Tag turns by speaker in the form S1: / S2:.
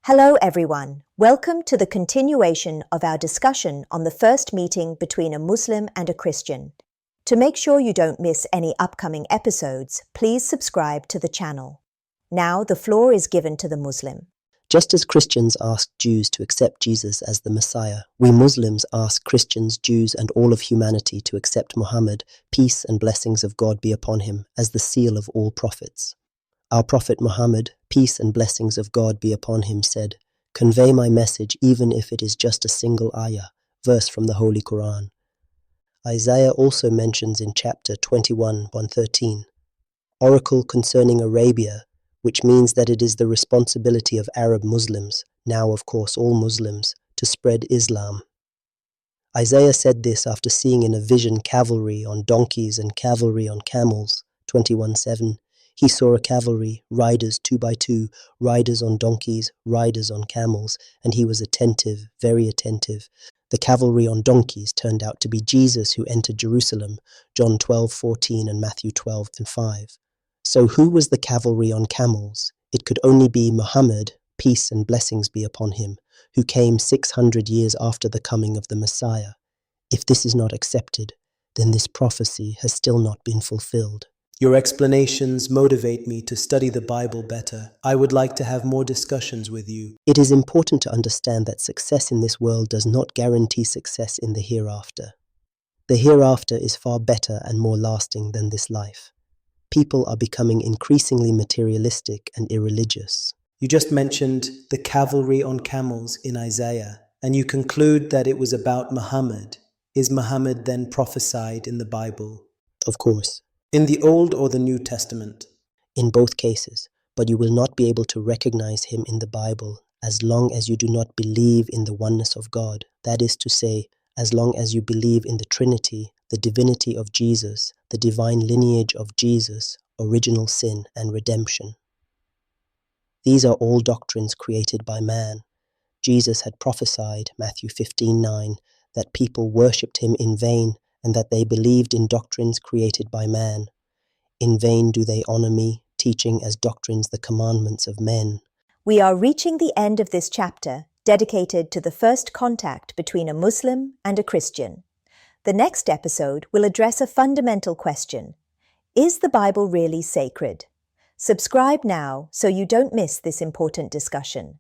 S1: Hello everyone, welcome to the continuation of our discussion on the first meeting between a Muslim and a Christian. To make sure you don't miss any upcoming episodes, please subscribe to the channel. Now the floor is given to the Muslim.
S2: Just as Christians ask Jews to accept Jesus as the Messiah, we Muslims ask Christians, Jews and all of humanity to accept Muhammad, peace and blessings of God be upon him, as the seal of all prophets. Our Prophet Muhammad, peace and blessings of God be upon him, said, "Convey my message even if it is just a single ayah," verse from the Holy Quran. Isaiah also mentions in chapter 21, 113, oracle concerning Arabia, which means that it is the responsibility of Arab Muslims, now of course all Muslims, to spread Islam. Isaiah said this after seeing in a vision cavalry on donkeys and cavalry on camels, 21:7. He saw a cavalry, riders 2 by 2, riders on donkeys, riders on camels, and he was attentive, very attentive. The cavalry on donkeys turned out to be Jesus who entered Jerusalem, John 12:14 and Matthew 12:5. So who was the cavalry on camels? It could only be Muhammad, peace and blessings be upon him, who came 600 years after the coming of the Messiah. If this is not accepted, then this prophecy has still not been fulfilled.
S3: Your explanations motivate me to study the Bible better. I would like to have more discussions with you.
S2: It is important to understand that success in this world does not guarantee success in the hereafter. The hereafter is far better and more lasting than this life. People are becoming increasingly materialistic and irreligious.
S3: You just mentioned the cavalry on camels in Isaiah, and you conclude that it was about Muhammad. Is Muhammad then prophesied in the Bible?
S2: Of course.
S3: In the Old or the New Testament?
S2: In both cases, but you will not be able to recognize him in the Bible as long as you do not believe in the oneness of God. That is to say, as long as you believe in the Trinity, the divinity of Jesus, the divine lineage of Jesus, original sin and redemption. These are all doctrines created by man. Jesus had prophesied, Matthew 15:9, that people worshipped him in vain and that they believed in doctrines created by man. In vain do they honor me, teaching as doctrines the commandments of men.
S1: We are reaching the end of this chapter, dedicated to the first contact between a Muslim and a Christian. The next episode will address a fundamental question. Is the Bible really sacred? Subscribe now so you don't miss this important discussion.